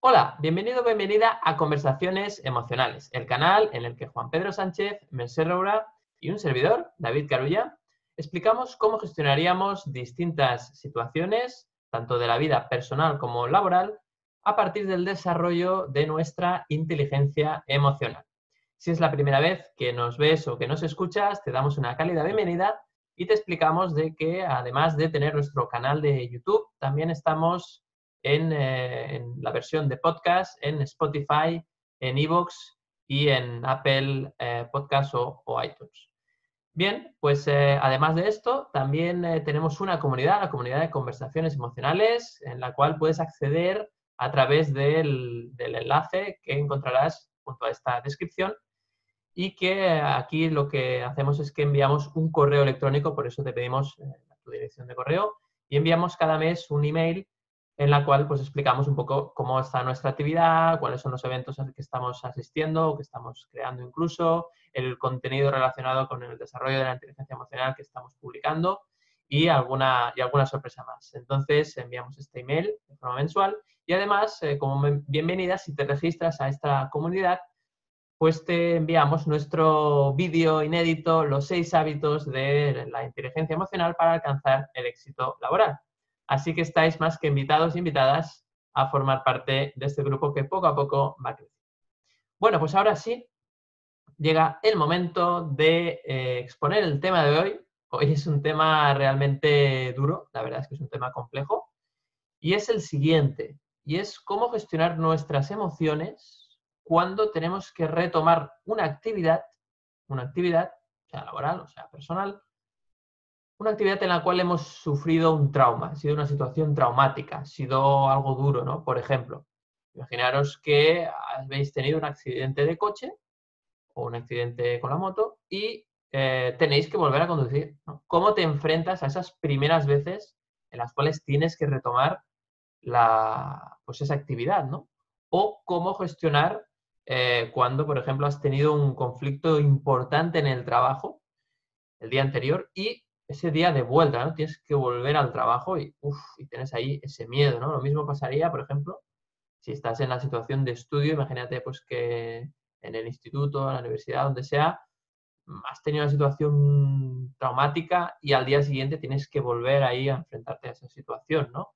Hola, bienvenido o bienvenida a Conversaciones Emocionales, el canal en el que Juan Pedro Sánchez, Mercè Roura y un servidor, David Carulla, explicamos cómo gestionaríamos distintas situaciones, tanto de la vida personal como laboral, a partir del desarrollo de nuestra inteligencia emocional. Si es la primera vez que nos ves o que nos escuchas, te damos una cálida bienvenida y te explicamos de que, además de tener nuestro canal de YouTube, también estamos en la versión de podcast, en Spotify, en iVoox y en Apple Podcast o iTunes. Bien, pues además de esto, también tenemos una comunidad, la comunidad de conversaciones emocionales, en la cual puedes acceder a través del enlace que encontrarás junto a esta descripción y que aquí lo que hacemos es que enviamos un correo electrónico, por eso te pedimos tu dirección de correo, y enviamos cada mes un email en la cual pues explicamos un poco cómo está nuestra actividad, cuáles son los eventos a los que estamos asistiendo o que estamos creando incluso, el contenido relacionado con el desarrollo de la inteligencia emocional que estamos publicando y alguna sorpresa más. Entonces enviamos este email de forma mensual y además, como bienvenida, si te registras a esta comunidad, pues te enviamos nuestro vídeo inédito, los 6 hábitos de la inteligencia emocional para alcanzar el éxito laboral. Así que estáis más que invitados e invitadas a formar parte de este grupo que poco a poco va a crecer. Bueno, pues ahora sí, llega el momento de exponer el tema de hoy. Hoy es un tema realmente duro, la verdad es que es un tema complejo, y es el siguiente, y es cómo gestionar nuestras emociones cuando tenemos que retomar una actividad, sea laboral o sea personal, una actividad en la cual hemos sufrido un trauma, ha sido una situación traumática, ha sido algo duro, ¿no? Por ejemplo, imaginaros que habéis tenido un accidente de coche o un accidente con la moto y tenéis que volver a conducir, ¿no? ¿Cómo te enfrentas a esas primeras veces en las cuales tienes que retomar pues esa actividad, ¿no? O cómo gestionar cuando, por ejemplo, has tenido un conflicto importante en el trabajo el día anterior y ese día de vuelta, ¿no? Tienes que volver al trabajo y tienes ahí ese miedo, ¿no? Lo mismo pasaría, por ejemplo, si estás en la situación de estudio, imagínate pues que en el instituto, en la universidad, donde sea, has tenido una situación traumática y al día siguiente tienes que volver ahí a enfrentarte a esa situación, ¿no?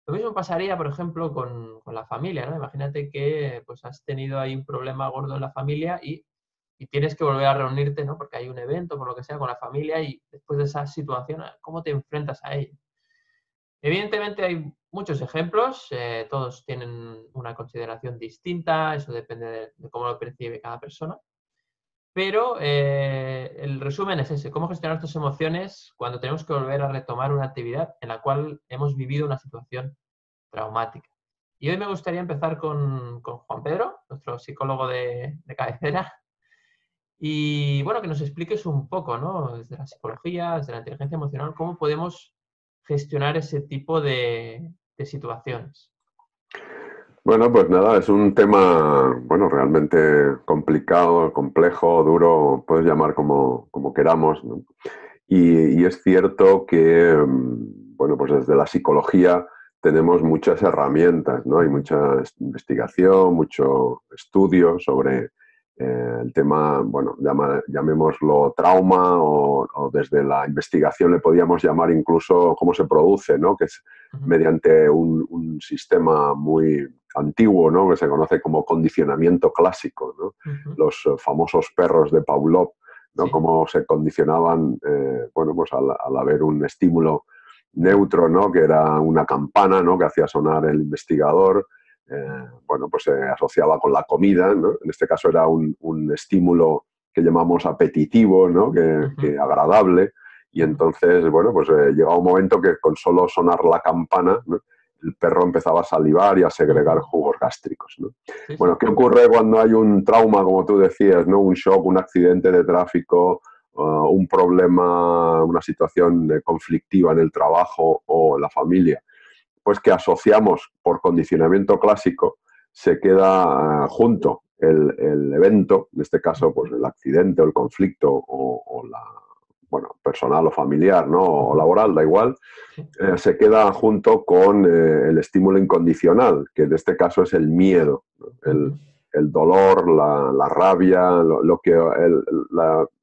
Lo mismo pasaría, por ejemplo, con la familia, ¿no? Imagínate que pues, has tenido ahí un problema gordo en la familia y tienes que volver a reunirte, ¿no? Porque hay un evento, por lo que sea, con la familia y después de esa situación, ¿cómo te enfrentas a ello? Evidentemente hay muchos ejemplos, todos tienen una consideración distinta, eso depende de cómo lo percibe cada persona. Pero el resumen es ese, cómo gestionar nuestras emociones cuando tenemos que volver a retomar una actividad en la cual hemos vivido una situación traumática. Y hoy me gustaría empezar con Juan Pedro, nuestro psicólogo de cabecera, y bueno, que nos expliques un poco, ¿no? Desde la psicología, desde la inteligencia emocional, cómo podemos gestionar ese tipo de situaciones. Bueno, pues nada, es un tema, bueno, realmente complicado, complejo, duro, puedes llamar como queramos, ¿no? Y es cierto que, bueno, pues desde la psicología tenemos muchas herramientas, ¿no? Hay mucha investigación, mucho estudio sobre el tema, bueno, llamémoslo trauma o desde la investigación le podíamos llamar incluso cómo se produce, ¿no? Que es mediante un sistema muy antiguo, ¿no? Que se conoce como condicionamiento clásico, ¿no? Los famosos perros de Pavlov, ¿no? Sí. Cómo se condicionaban, bueno, pues al haber un estímulo neutro, ¿no? Que era una campana, ¿no? Que hacía sonar el investigador. Bueno, pues se asociaba con la comida, ¿no? En este caso era un estímulo que llamamos apetitivo, ¿no? Que agradable. Y entonces, bueno, pues llegaba un momento que con solo sonar la campana, ¿no? El perro empezaba a salivar y a segregar jugos gástricos, ¿no? Sí, Bueno, sí. ¿qué ocurre cuando hay un trauma, como tú decías, ¿no? Un shock, un accidente de tráfico, un problema, una situación conflictiva en el trabajo o en la familia? Pues que asociamos por condicionamiento clásico, se queda junto el evento, en este caso pues el accidente o el conflicto o bueno, personal o familiar, ¿no? O laboral, da igual, Sí. se queda junto con el estímulo incondicional, que en este caso es el miedo, ¿no? El dolor, la rabia,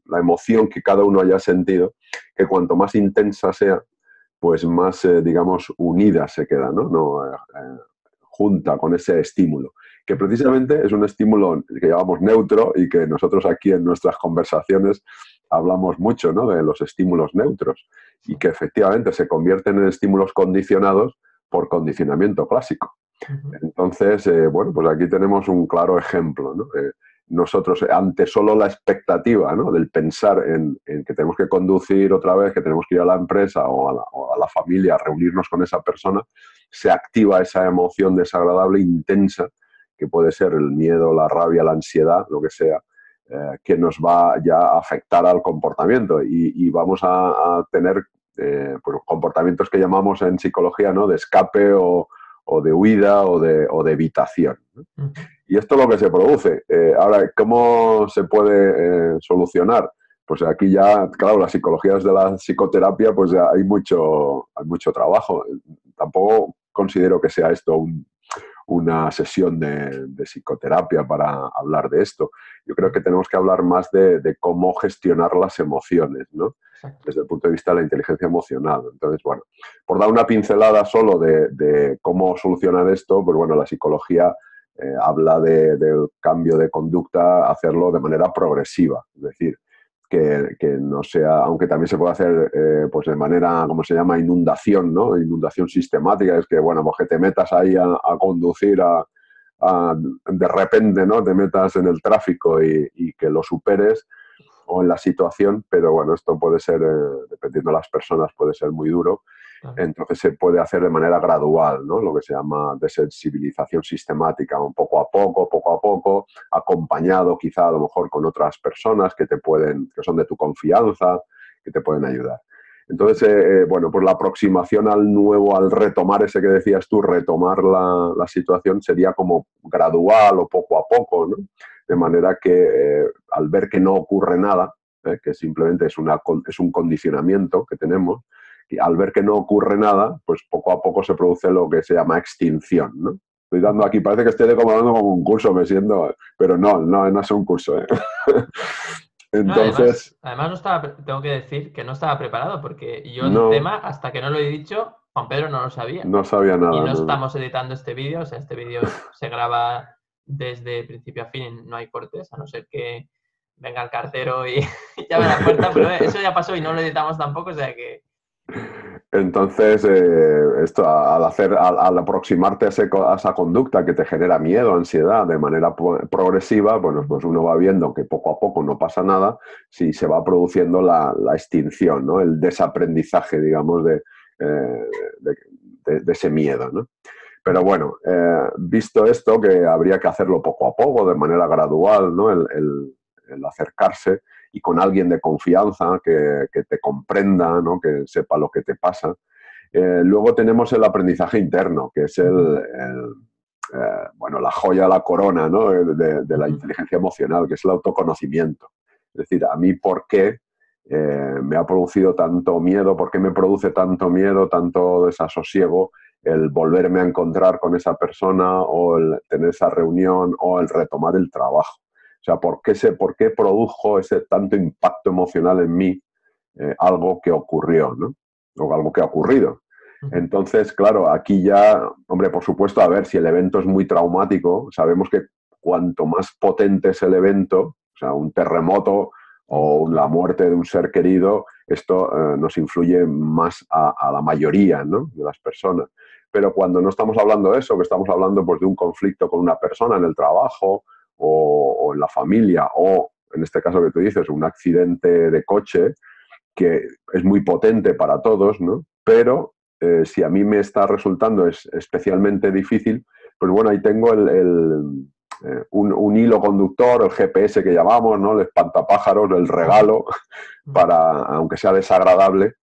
la emoción que cada uno haya sentido, que cuanto más intensa sea, pues más, digamos, unida se queda, ¿no? No junta con ese estímulo, que precisamente es un estímulo que llamamos neutro y que nosotros aquí en nuestras conversaciones hablamos mucho, ¿no? De los estímulos neutros y que efectivamente se convierten en estímulos condicionados por condicionamiento clásico. Entonces, bueno, pues aquí tenemos un claro ejemplo, ¿no? Nosotros, ante solo la expectativa, ¿no? Del pensar en que tenemos que conducir otra vez, que tenemos que ir a la empresa o a la familia a reunirnos con esa persona, se activa esa emoción desagradable intensa, que puede ser el miedo, la rabia, la ansiedad, lo que sea, que nos va ya a afectar al comportamiento y vamos a tener pues, comportamientos que llamamos en psicología, ¿no? De escape o de huida o de evitación, ¿no? Y esto es lo que se produce. Ahora, ¿cómo se puede solucionar? Pues aquí ya, claro, las psicologías de la psicoterapia, pues ya hay mucho trabajo. Tampoco considero que sea esto una sesión de psicoterapia para hablar de esto. Yo creo que tenemos que hablar más de cómo gestionar las emociones, ¿no? Exacto. Desde el punto de vista de la inteligencia emocional. Entonces, bueno, por dar una pincelada solo de cómo solucionar esto, pues bueno, la psicología habla del cambio de conducta, hacerlo de manera progresiva, es decir, que no sea, aunque también se puede hacer pues de manera, como se llama, inundación, ¿no? Inundación sistemática, es que, bueno, pues que te metas ahí a conducir de repente, ¿no? Te metas en el tráfico y que lo superes o en la situación, pero bueno, esto puede ser, dependiendo de las personas, puede ser muy duro. Claro. Entonces se puede hacer de manera gradual, ¿no? Lo que se llama desensibilización sistemática, un poco a poco, acompañado quizá a lo mejor con otras personas que son de tu confianza, que te pueden ayudar. Entonces, bueno, pues la aproximación al retomar ese que decías tú, retomar la situación sería como gradual o poco a poco, ¿no? De manera que al ver que no ocurre nada, que simplemente es un condicionamiento que tenemos, y al ver que no ocurre nada, pues poco a poco se produce lo que se llama extinción, ¿no? Estoy dando aquí, parece que estoy dando como un curso, me siento, pero no es un curso, ¿eh? No, Entonces, además no estaba, tengo que decir que no estaba preparado porque yo el no, tema, hasta que no lo he dicho, Juan Pedro no lo sabía. no sabía Y nada, no no. estamos editando este vídeo, o sea, este vídeo se graba desde principio a fin, no hay cortes, a no ser que venga el cartero y llame a la puerta, pero eso ya pasó y no lo editamos tampoco, o sea que... Entonces, esto, al aproximarte a esa conducta que te genera miedo, ansiedad, de manera progresiva, bueno, pues uno va viendo que poco a poco no pasa nada, si se va produciendo la extinción, ¿no? El desaprendizaje, digamos, de ese miedo, ¿no? Pero bueno, visto esto, que habría que hacerlo poco a poco, de manera gradual, ¿no? El acercarse y con alguien de confianza que te comprenda, ¿no? Que sepa lo que te pasa. Luego tenemos el aprendizaje interno, que es bueno, la joya, la corona, ¿no? de la inteligencia emocional, que es el autoconocimiento. Es decir, a mí, ¿por qué me ha producido tanto miedo? ¿Por qué me produce tanto miedo, tanto desasosiego el volverme a encontrar con esa persona o el tener esa reunión o el retomar el trabajo? O sea, ¿por qué produjo ese tanto impacto emocional en mí algo que ocurrió, ¿no? O algo que ha ocurrido? Entonces, claro, aquí ya, hombre, por supuesto, a ver, si el evento es muy traumático, sabemos que cuanto más potente es el evento, o sea, un terremoto o la muerte de un ser querido, esto nos influye más a la mayoría, ¿no? De las personas. Pero cuando no estamos hablando de eso, que estamos hablando pues, de un conflicto con una persona en el trabajo o en la familia, o en este caso que tú dices, un accidente de coche, que es muy potente para todos, ¿no? Pero si a mí me está resultando especialmente difícil, pues bueno, ahí tengo un hilo conductor, el GPS que llamamos, ¿no? El espantapájaros, el regalo, para, aunque sea desagradable,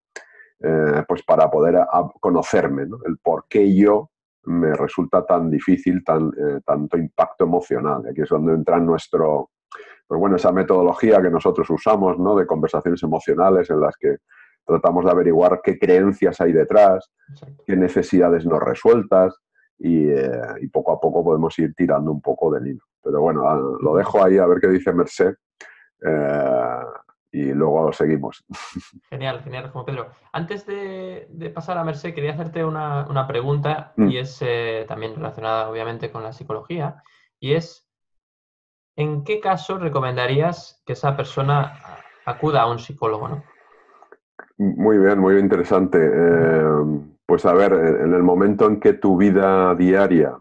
pues para poder conocerme, ¿no? El por qué yo me resulta tan difícil, tanto impacto emocional. Aquí es donde entra nuestro pues bueno, esa metodología que nosotros usamos, ¿no? De conversaciones emocionales en las que tratamos de averiguar qué creencias hay detrás, Exacto. qué necesidades no resueltas y poco a poco podemos ir tirando un poco del hilo. Pero bueno, lo dejo ahí a ver qué dice Mercé y luego seguimos. Genial, genial, Juan Pedro. Antes de pasar a Mercé, quería hacerte una pregunta y es también relacionada obviamente con la psicología y es, ¿en qué caso recomendarías que esa persona acuda a un psicólogo, ¿no? Muy bien, muy interesante. Pues a ver, en el momento en que tu vida diaria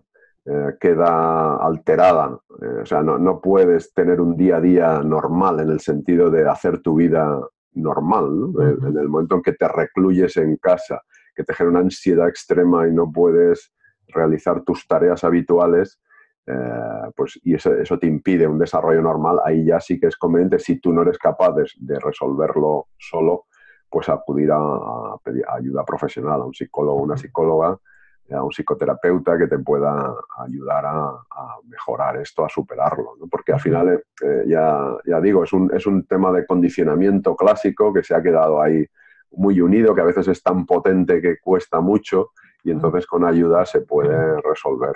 queda alterada, o sea, no puedes tener un día a día normal en el sentido de hacer tu vida normal, ¿no? En el momento en que te recluyes en casa, que te genera una ansiedad extrema y no puedes realizar tus tareas habituales, pues, y eso te impide un desarrollo normal, ahí ya sí que es conveniente, si tú no eres capaz de resolverlo solo, pues acudir a pedir ayuda profesional, a un psicólogo o una psicóloga, a un psicoterapeuta que te pueda ayudar a mejorar esto, a superarlo, ¿no? Porque al final, ya digo, es un tema de condicionamiento clásico que se ha quedado ahí muy unido, que a veces es tan potente que cuesta mucho y entonces con ayuda se puede resolver.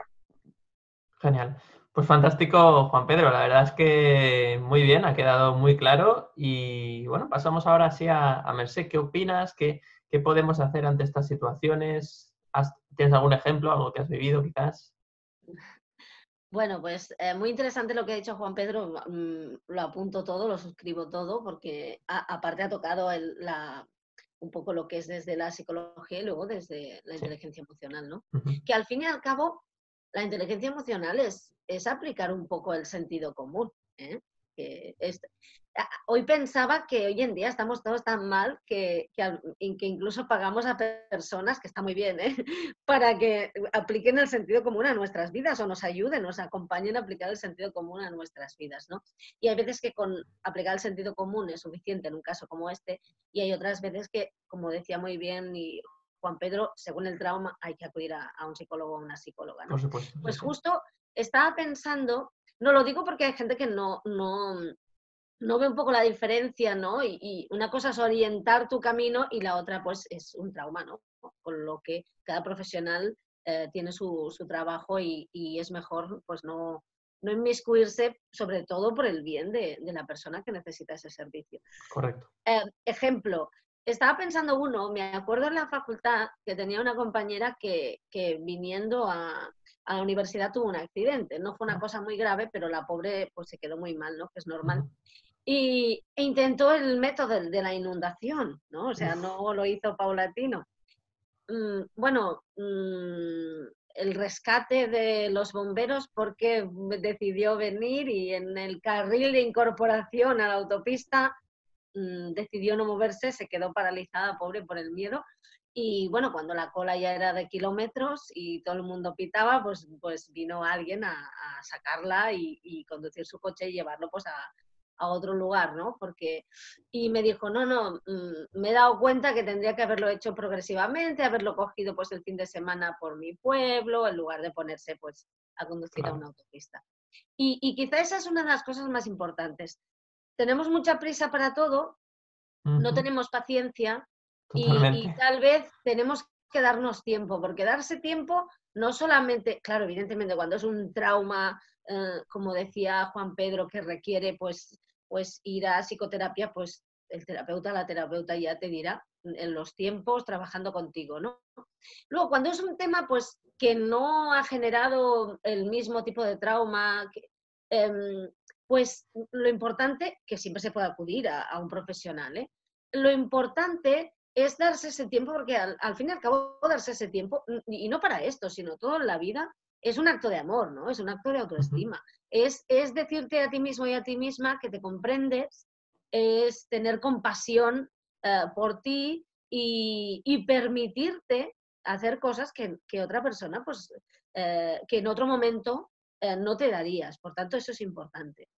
Genial. Pues fantástico, Juan Pedro. La verdad es que muy bien, ha quedado muy claro. Y bueno, pasamos ahora sí a Mercé. ¿Qué opinas? ¿Qué podemos hacer ante estas situaciones? ¿Tienes algún ejemplo, algo que has vivido quizás? Bueno, pues muy interesante lo que ha dicho Juan Pedro, lo apunto todo, lo suscribo todo, porque aparte ha tocado un poco lo que es desde la psicología y luego desde la inteligencia emocional, ¿no? Que al fin y al cabo, la inteligencia emocional es aplicar un poco el sentido común, ¿eh? Hoy pensaba que hoy en día estamos todos tan mal que incluso pagamos a personas, que está muy bien, ¿eh? Para que apliquen el sentido común a nuestras vidas o nos ayuden, nos acompañen a aplicar el sentido común a nuestras vidas, ¿no? Y hay veces que con aplicar el sentido común es suficiente en un caso como este, y hay otras veces que, como decía muy bien y Juan Pedro, según el trauma hay que acudir a un psicólogo o una psicóloga, ¿no? Por supuesto. Pues sí. justo estaba pensando, no lo digo porque hay gente que no ve un poco la diferencia, ¿no? Y una cosa es orientar tu camino y la otra, pues, es un trauma, ¿no? Con lo que cada profesional tiene su trabajo y es mejor, pues, no inmiscuirse, sobre todo por el bien de la persona que necesita ese servicio. Correcto. Ejemplo, estaba pensando me acuerdo en la facultad que tenía una compañera que viniendo a la universidad tuvo un accidente. No fue una cosa muy grave, pero la pobre pues se quedó muy mal, ¿no? Que es normal. E intentó el método de la inundación, ¿no? O sea, no lo hizo paulatino. Bueno, el rescate de los bomberos porque decidió venir y en el carril de incorporación a la autopista decidió no moverse, se quedó paralizada, pobre, por el miedo. Y bueno, cuando la cola ya era de kilómetros y todo el mundo pitaba, pues vino alguien a sacarla y conducir su coche y llevarlo pues a otro lugar, ¿no? Y me dijo, no, me he dado cuenta que tendría que haberlo hecho progresivamente, haberlo cogido pues el fin de semana por mi pueblo, en lugar de ponerse pues a conducir a una autopista. Y quizá esa es una de las cosas más importantes. Tenemos mucha prisa para todo, no tenemos paciencia y tal vez tenemos que darnos tiempo, porque darse tiempo no solamente, claro, evidentemente cuando es un trauma, como decía Juan Pedro, que requiere pues ir a psicoterapia, pues el terapeuta, la terapeuta ya te dirá en los tiempos trabajando contigo, ¿no? Luego, cuando es un tema pues que no ha generado el mismo tipo de trauma, pues lo importante, que siempre se puede acudir a un profesional, ¿eh? Lo importante es darse ese tiempo, porque al fin y al cabo darse ese tiempo, y no para esto, sino todo en la vida, es un acto de amor, ¿no? Es un acto de autoestima. Es decirte a ti mismo y a ti misma que te comprendes, es tener compasión por ti y permitirte hacer cosas que otra persona, pues, que en otro momento no te darías. Por tanto, eso es importante.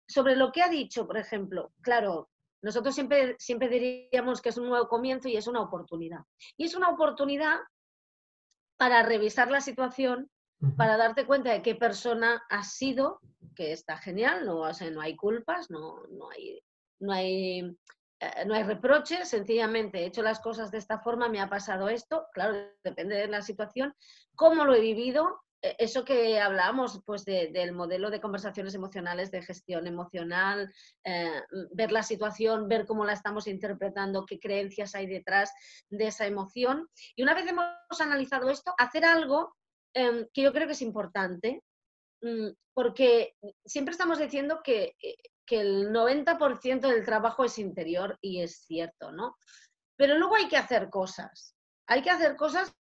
Sobre lo que ha dicho, por ejemplo, claro, nosotros siempre diríamos que es un nuevo comienzo y es una oportunidad. Y es una oportunidad para revisar la situación, para darte cuenta de qué persona has sido, que está genial, no, o sea, no hay culpas, no hay reproches, sencillamente he hecho las cosas de esta forma, me ha pasado esto, claro, depende de la situación, cómo lo he vivido, eso que hablábamos pues del modelo de conversaciones emocionales, de gestión emocional, ver la situación, ver cómo la estamos interpretando, qué creencias hay detrás de esa emoción. Y una vez hemos analizado esto, hacer algo que yo creo que es importante, porque siempre estamos diciendo que el 90% del trabajo es interior y es cierto, ¿no? Pero luego hay que hacer cosas. Hay que hacer cosas,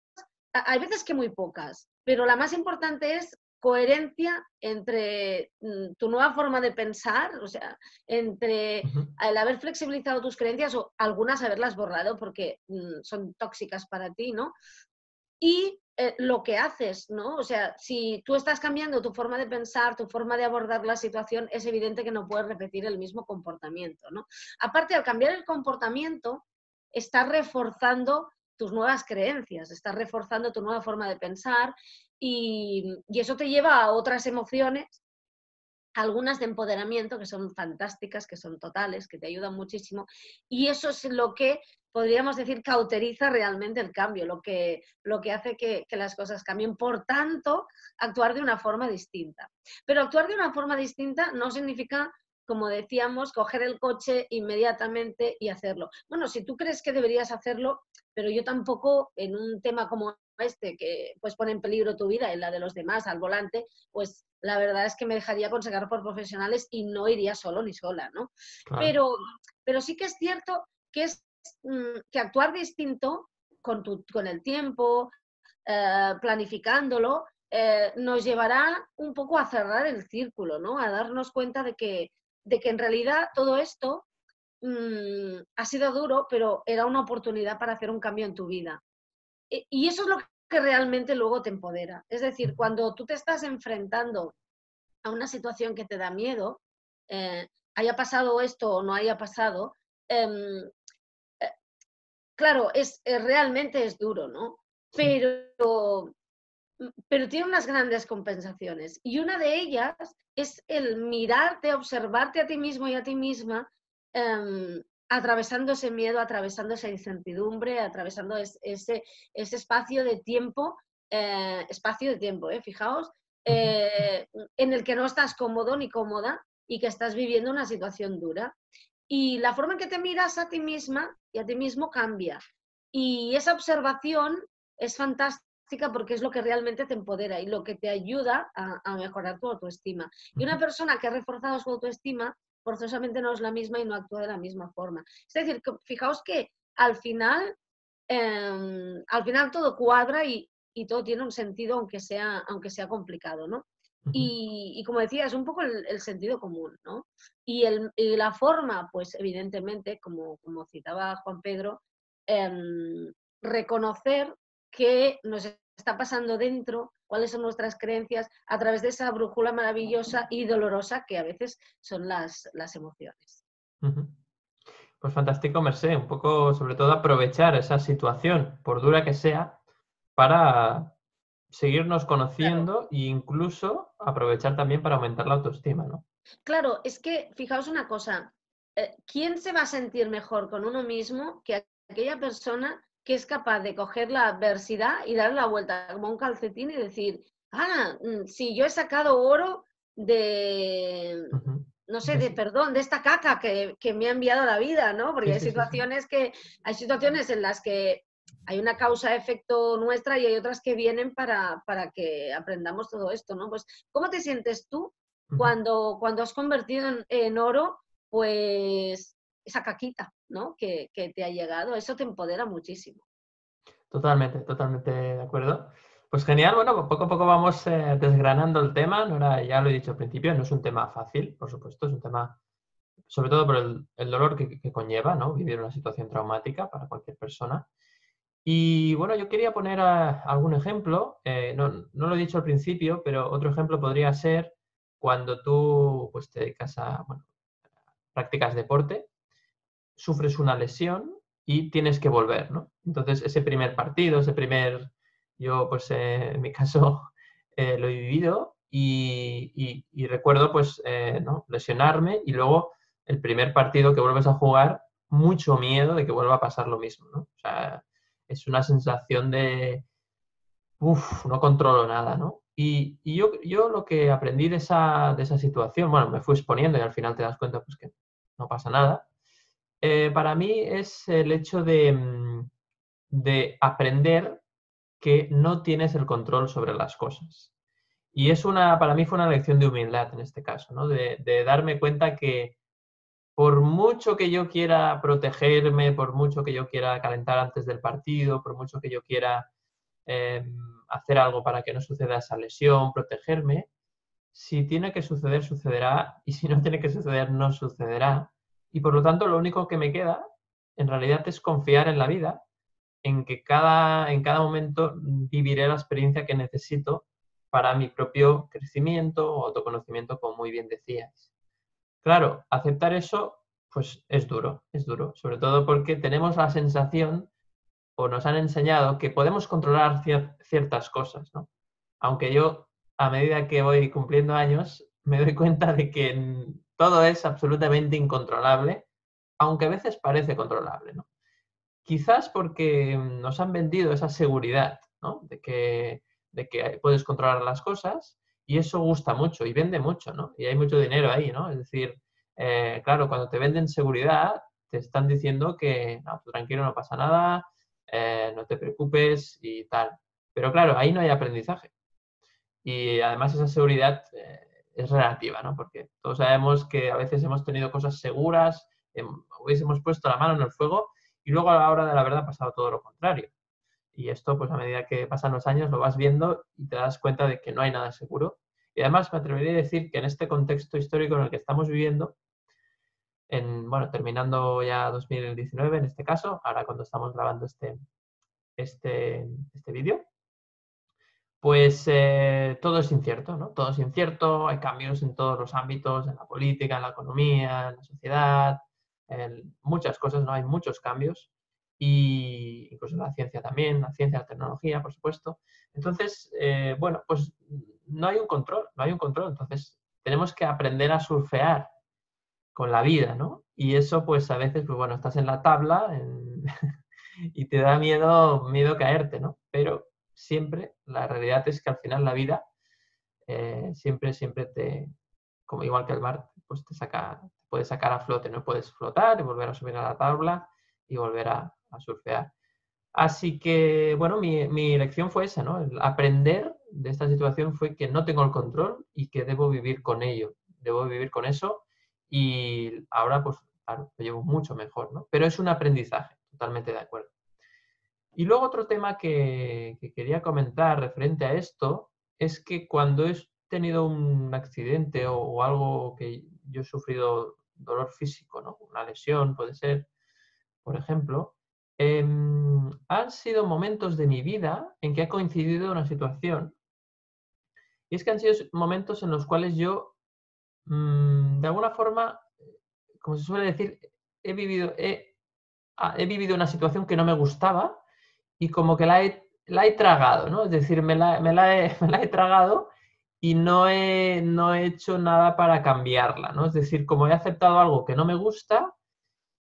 hay veces que muy pocas, pero la más importante es coherencia entre tu nueva forma de pensar, o sea, entre el haber flexibilizado tus creencias o algunas haberlas borrado porque son tóxicas para ti, ¿no? Y lo que haces, ¿no? O sea, si tú estás cambiando tu forma de pensar, tu forma de abordar la situación, es evidente que no puedes repetir el mismo comportamiento, ¿no? Aparte, al cambiar el comportamiento, estás reforzando tus nuevas creencias, estás reforzando tu nueva forma de pensar y eso te lleva a otras emociones, algunas de empoderamiento que son fantásticas, que son totales, que te ayudan muchísimo, y eso es lo que podríamos decir cauteriza realmente el cambio, lo que hace que las cosas cambien. Por tanto, actuar de una forma distinta. Pero actuar de una forma distinta no significa, como decíamos, coger el coche inmediatamente y hacerlo. Bueno, si tú crees que deberías hacerlo, pero yo tampoco en un tema como este, que pues pone en peligro tu vida y la de los demás al volante, pues la verdad es que me dejaría aconsejar por profesionales y no iría solo ni sola, ¿no? Claro. Pero sí que es cierto que que actuar distinto con el tiempo, planificándolo, nos llevará un poco a cerrar el círculo, ¿no? A darnos cuenta de que en realidad todo esto ha sido duro, pero era una oportunidad para hacer un cambio en tu vida. Y eso es lo que realmente luego te empodera. Es decir, cuando tú te estás enfrentando a una situación que te da miedo, haya pasado esto o no haya pasado, claro, realmente es duro, ¿no? Pero tiene unas grandes compensaciones. Y una de ellas es el mirarte, observarte a ti mismo y a ti misma, atravesando ese miedo, atravesando esa incertidumbre, atravesando ese espacio de tiempo, fijaos, en el que no estás cómodo ni cómoda y que estás viviendo una situación dura. Y la forma en que te miras a ti misma y a ti mismo cambia. Y esa observación es fantástica porque es lo que realmente te empodera y lo que te ayuda a mejorar tu autoestima. Y una persona que ha reforzado su autoestima forzosamente no es la misma y no actúa de la misma forma. Es decir, fijaos que al final todo cuadra y todo tiene un sentido aunque sea complicado, ¿no? Y como decía, es un poco el sentido común, ¿no? Y la forma, pues evidentemente, como citaba Juan Pedro, reconocer qué nos está pasando dentro, cuáles son nuestras creencias, a través de esa brújula maravillosa y dolorosa que a veces son las emociones. Pues fantástico, Mercè, un poco sobre todo aprovechar esa situación, por dura que sea, para seguirnos conociendo e incluso aprovechar también para aumentar la autoestima, ¿no? Claro, es que fijaos una cosa, ¿quién se va a sentir mejor con uno mismo que aquella persona que es capaz de coger la adversidad y darle la vuelta como un calcetín y decir, si yo he sacado oro de, no sé, de esta caca que me ha enviado la vida, ¿no? Porque hay situaciones en las que hay una causa-efecto nuestra y hay otras que vienen para que aprendamos todo esto, ¿no? Pues, ¿cómo te sientes tú cuando has convertido en oro, pues, esa caquita, ¿no? Que te ha llegado? Eso te empodera muchísimo. Totalmente de acuerdo. Pues genial, bueno, poco a poco vamos desgranando el tema. Nora, ya lo he dicho al principio, no es un tema fácil, por supuesto, es un tema, sobre todo por el dolor que conlleva, ¿no? Vivir una situación traumática para cualquier persona. Y bueno, yo quería poner algún ejemplo, no lo he dicho al principio, pero otro ejemplo podría ser cuando tú pues, te dedicas a, practicas deporte, sufres una lesión y tienes que volver, ¿no? Entonces, ese primer partido, yo pues en mi caso lo he vivido, y recuerdo pues ¿no? lesionarme y luego el primer partido que vuelves a jugar, mucho miedo de que vuelva a pasar lo mismo, ¿no? O sea, es una sensación de, uff, no controlo nada, ¿no? Y yo lo que aprendí de esa situación, bueno, me fui exponiendo y al final te das cuenta pues que no pasa nada. Para mí es el hecho de aprender que no tienes el control sobre las cosas. Y para mí fue una lección de humildad en este caso, ¿no? De darme cuenta que por mucho que yo quiera protegerme, por mucho que yo quiera calentar antes del partido, por mucho que yo quiera hacer algo para que no suceda esa lesión, protegerme, si tiene que suceder, sucederá, y si no tiene que suceder, no sucederá. Y por lo tanto, lo único que me queda, en realidad, es confiar en la vida, en que en cada momento viviré la experiencia que necesito para mi propio crecimiento o autoconocimiento, como muy bien decías. Claro, aceptar eso, pues es duro, sobre todo porque tenemos la sensación o nos han enseñado que podemos controlar ciertas cosas, ¿no? Aunque yo, a medida que voy cumpliendo años, me doy cuenta de que todo es absolutamente incontrolable, aunque a veces parece controlable, ¿no? Quizás porque nos han vendido esa seguridad, ¿no? De que puedes controlar las cosas y eso gusta mucho y vende mucho, ¿no? Y hay mucho dinero ahí, ¿no? Es decir, claro, cuando te venden seguridad, te están diciendo que, no, tú tranquilo, no pasa nada, no te preocupes y tal. Pero claro, ahí no hay aprendizaje. Y además esa seguridad es relativa, ¿no? Porque todos sabemos que a veces hemos tenido cosas seguras, hubiésemos puesto la mano en el fuego y luego a la hora de la verdad ha pasado todo lo contrario. Y esto, pues a medida que pasan los años, lo vas viendo y te das cuenta de que no hay nada seguro. Y además me atrevería a decir que en este contexto histórico en el que estamos viviendo, bueno, terminando ya 2019 en este caso, ahora cuando estamos grabando este vídeo, pues todo es incierto, ¿no? Todo es incierto, hay cambios en todos los ámbitos, en la política, en la economía, en la sociedad, en muchas cosas, ¿no? Hay muchos cambios y incluso en la ciencia también, la ciencia, la tecnología, por supuesto. Entonces, bueno, pues no hay un control, entonces tenemos que aprender a surfear con la vida, ¿no? Y eso, pues a veces, pues bueno, estás en la tabla y te da miedo caerte, ¿no? Pero siempre, la realidad es que al final la vida siempre como igual que el mar, pues te puede sacar a flote, ¿no? Puedes flotar y volver a subir a la tabla y volver a surfear. Así que, bueno, mi lección fue esa, ¿no? El aprender de esta situación fue que no tengo el control y que debo vivir con ello. Debo vivir con eso y ahora, pues, claro, lo llevo mucho mejor, ¿no? Pero es un aprendizaje, totalmente de acuerdo. Y luego otro tema que quería comentar referente a esto es que cuando he tenido un accidente o algo que yo he sufrido dolor físico, ¿no? Una lesión puede ser, por ejemplo, han sido momentos de mi vida en que ha coincidido una situación y es que han sido momentos en los cuales yo, de alguna forma, como se suele decir, he vivido una situación que no me gustaba y como que la he tragado, ¿no? Es decir, me la he tragado y no he hecho nada para cambiarla, ¿no? Es decir, como he aceptado algo que no me gusta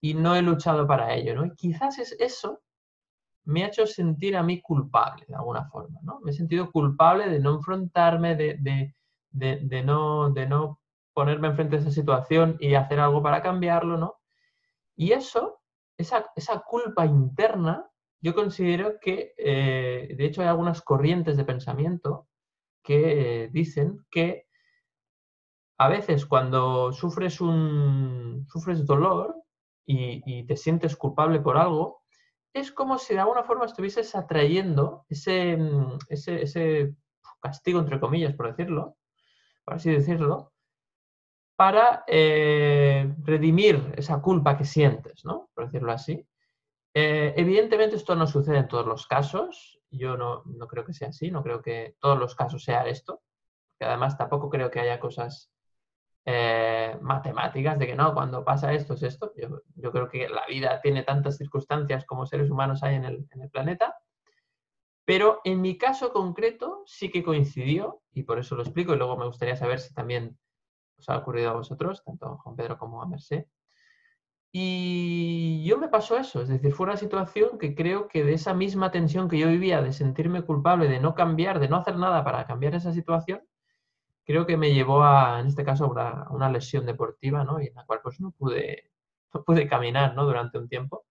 y no he luchado para ello, ¿no? Y quizás eso me ha hecho sentir a mí culpable, de alguna forma, ¿no? Me he sentido culpable de no enfrentarme, de no ponerme enfrente de esa situación y hacer algo para cambiarlo, ¿no? Y esa culpa interna, yo considero que, de hecho, hay algunas corrientes de pensamiento que dicen que a veces cuando sufres dolor y te sientes culpable por algo, es como si de alguna forma estuvieses atrayendo ese castigo, entre comillas, por así decirlo, para redimir esa culpa que sientes, ¿no? Por decirlo así. Evidentemente esto no sucede en todos los casos, yo no creo que sea así, no creo que todos los casos sea esto, que además tampoco creo que haya cosas matemáticas de que no, cuando pasa esto es esto. Yo creo que la vida tiene tantas circunstancias como seres humanos hay en el planeta, Pero en mi caso concreto sí que coincidió, y por eso lo explico, y luego me gustaría saber si también os ha ocurrido a vosotros, tanto a Juan Pedro como a Mercé. Y yo me pasó eso, es decir, fue una situación que creo que de esa misma tensión que yo vivía, de sentirme culpable, de no cambiar, de no hacer nada para cambiar esa situación, creo que me llevó a, en este caso, a una lesión deportiva, ¿no? Y en la cual pues no pude caminar, ¿no? Durante un tiempo.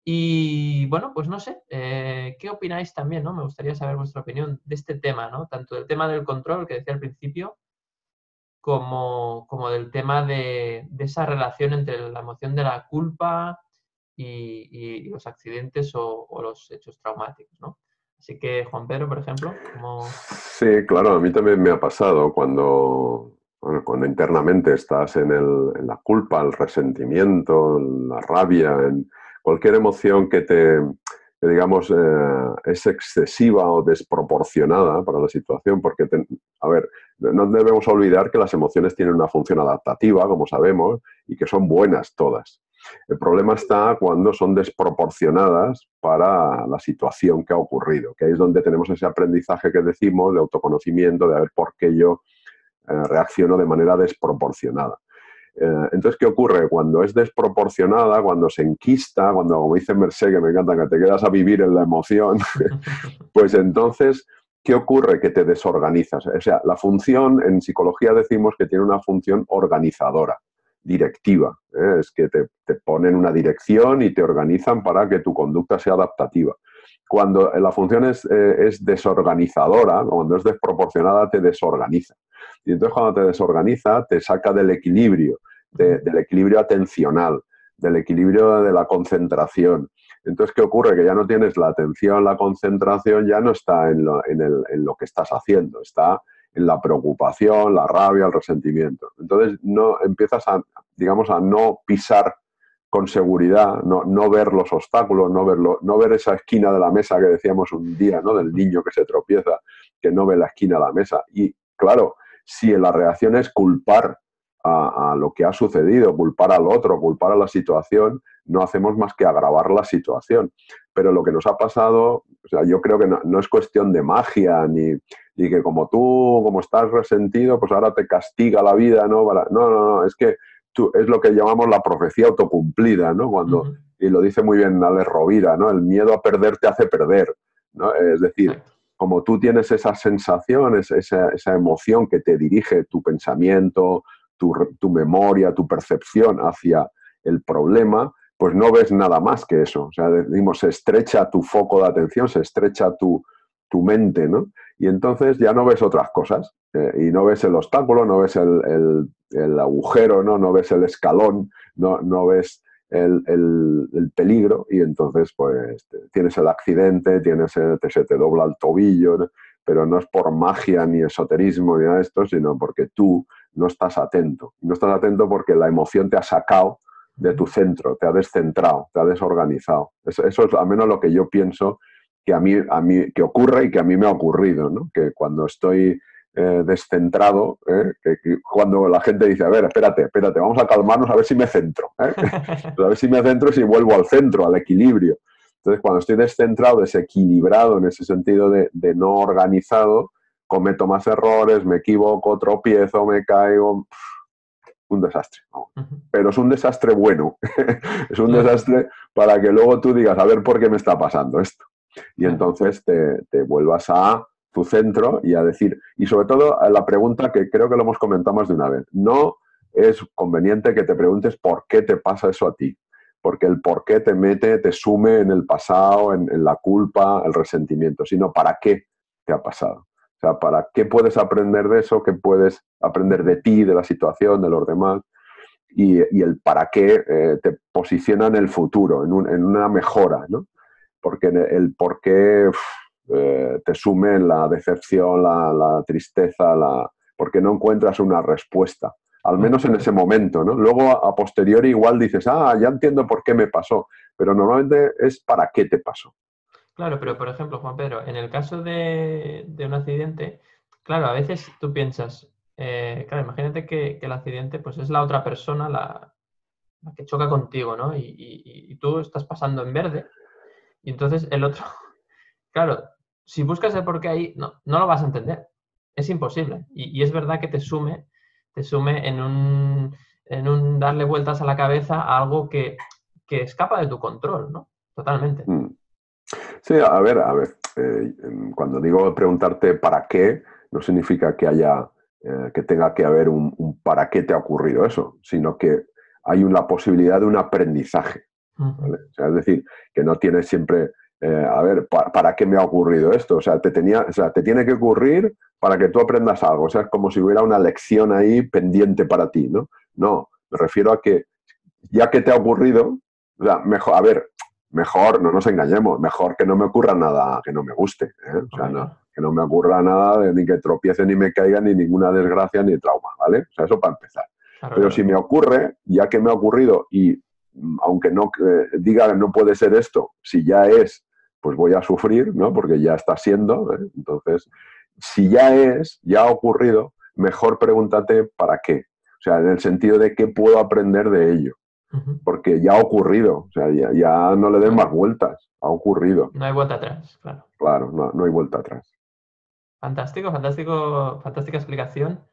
Y bueno, pues no sé, ¿qué opináis también, ¿no? Me gustaría saber vuestra opinión de este tema, ¿no? Tanto del tema del control que decía al principio, como del tema de esa relación entre la emoción de la culpa y los accidentes o los hechos traumáticos, ¿no? Así que, Juan Pedro, por ejemplo, como... Sí, claro, a mí también me ha pasado cuando, bueno, cuando internamente estás en la culpa, el resentimiento, la rabia, en cualquier emoción que, digamos, es excesiva o desproporcionada para la situación, porque, a ver, no debemos olvidar que las emociones tienen una función adaptativa, como sabemos, y que son buenas todas. El problema está cuando son desproporcionadas para la situación que ha ocurrido, que ahí es donde tenemos ese aprendizaje que decimos de autoconocimiento, de a ver por qué yo reacciono de manera desproporcionada. Entonces, ¿qué ocurre? Cuando es desproporcionada, cuando se enquista, cuando, como dice Mercé, que me encanta, que te quedas a vivir en la emoción, pues entonces, ¿qué ocurre? Que te desorganizas. O sea, la función, en psicología decimos que tiene una función organizadora, directiva. Es que te ponen una dirección y te organizan para que tu conducta sea adaptativa. Cuando la función es desorganizadora, cuando es desproporcionada, te desorganiza. Y entonces cuando te desorganiza, te saca del equilibrio atencional, del equilibrio de la concentración. Entonces, ¿qué ocurre? Que ya no tienes la atención, la concentración, ya no está en lo que estás haciendo, está en la preocupación, la rabia, el resentimiento. Entonces, no empiezas a no pisar con seguridad, no ver los obstáculos, no ver esa esquina de la mesa que decíamos un día, ¿no? Del niño que se tropieza, que no ve la esquina de la mesa. Y claro, si la reacción es culpar a lo que ha sucedido, culpar al otro, culpar a la situación, no hacemos más que agravar la situación. Pero lo que nos ha pasado, o sea, yo creo que no es cuestión de magia, ni que como tú, como estás resentido, pues ahora te castiga la vida, ¿no? No, es que es lo que llamamos la profecía autocumplida, ¿no? Cuando, y lo dice muy bien Alex Rovira, ¿no? El miedo a perder te hace perder, ¿no? Es decir, como tú tienes esa sensación, esa emoción que te dirige tu pensamiento, tu memoria, tu percepción hacia el problema, pues no ves nada más que eso. O sea, decimos, se estrecha tu foco de atención, se estrecha tu mente, ¿no? Y entonces ya no ves otras cosas. Y no ves el obstáculo, no ves el agujero, no ves el escalón, no ves el peligro, y entonces pues tienes el accidente, se te dobla el tobillo, ¿no? Pero no es por magia ni esoterismo ni nada de esto, sino porque tú no estás atento. No estás atento porque la emoción te ha sacado de tu centro, te ha descentrado, te ha desorganizado. Eso es al menos lo que yo pienso que a mí que ocurre y que a mí me ha ocurrido, ¿no? Que cuando estoy descentrado, que cuando la gente dice, a ver, espérate, vamos a calmarnos a ver si me centro, a ver si me centro y si vuelvo al centro, al equilibrio. Entonces, cuando estoy descentrado, desequilibrado en ese sentido de no organizado, cometo más errores, me equivoco, tropiezo, me caigo, un desastre. Pero es un desastre bueno, es un desastre para que luego tú digas, a ver por qué me está pasando esto. Y entonces te vuelvas a tu centro y a decir, y sobre todo la pregunta que creo que lo hemos comentado más de una vez, no es conveniente que te preguntes por qué te pasa eso a ti, porque el por qué te sume en el pasado, en la culpa, el resentimiento, sino para qué te ha pasado. O sea, para qué puedes aprender de eso, qué puedes aprender de ti, de la situación, de los demás, y el para qué te posiciona en el futuro, en una mejora, ¿no? Porque el por qué te sume en la decepción, la tristeza, porque no encuentras una respuesta, al menos en ese momento, ¿no? Luego, a posteriori, igual dices, ya entiendo por qué me pasó, pero normalmente es para qué te pasó. Claro, pero por ejemplo, Juan Pedro, en el caso de un accidente, claro, a veces tú piensas, claro, imagínate que el accidente pues es la otra persona la que choca contigo, ¿no? Y tú estás pasando en verde y entonces el otro, claro, si buscas el porqué ahí, no lo vas a entender. Es imposible. Y es verdad que te sume en un darle vueltas a la cabeza a algo que escapa de tu control, ¿no? Totalmente. Sí, a ver, cuando digo preguntarte para qué, no significa que haya, que tenga que haber un para qué te ha ocurrido eso, sino que hay una posibilidad de un aprendizaje, ¿vale? O sea, es decir, que no tienes siempre, a ver, ¿para qué me ha ocurrido esto? O sea, te tiene que ocurrir para que tú aprendas algo, o sea, es como si hubiera una lección ahí pendiente para ti, ¿no? No, me refiero a que ya que te ha ocurrido, o sea, mejor, a ver, mejor, no nos engañemos, mejor que no me ocurra nada que no me guste, ¿eh? O sea, que no me ocurra nada, ni que tropiece, ni me caiga, ni ninguna desgracia, ni trauma, ¿vale? O sea, eso para empezar. Claro, pero si me ocurre, ya que me ha ocurrido, y aunque no diga que no puede ser esto, si ya es, pues voy a sufrir, ¿no? Porque ya está siendo, ¿eh? Entonces, si ya es, ya ha ocurrido, mejor pregúntate para qué. O sea, en el sentido de qué puedo aprender de ello. Porque ya ha ocurrido, o sea, ya no le den más vueltas, ha ocurrido. No hay vuelta atrás, claro. Claro, no hay vuelta atrás. Fantástico, fantástica explicación.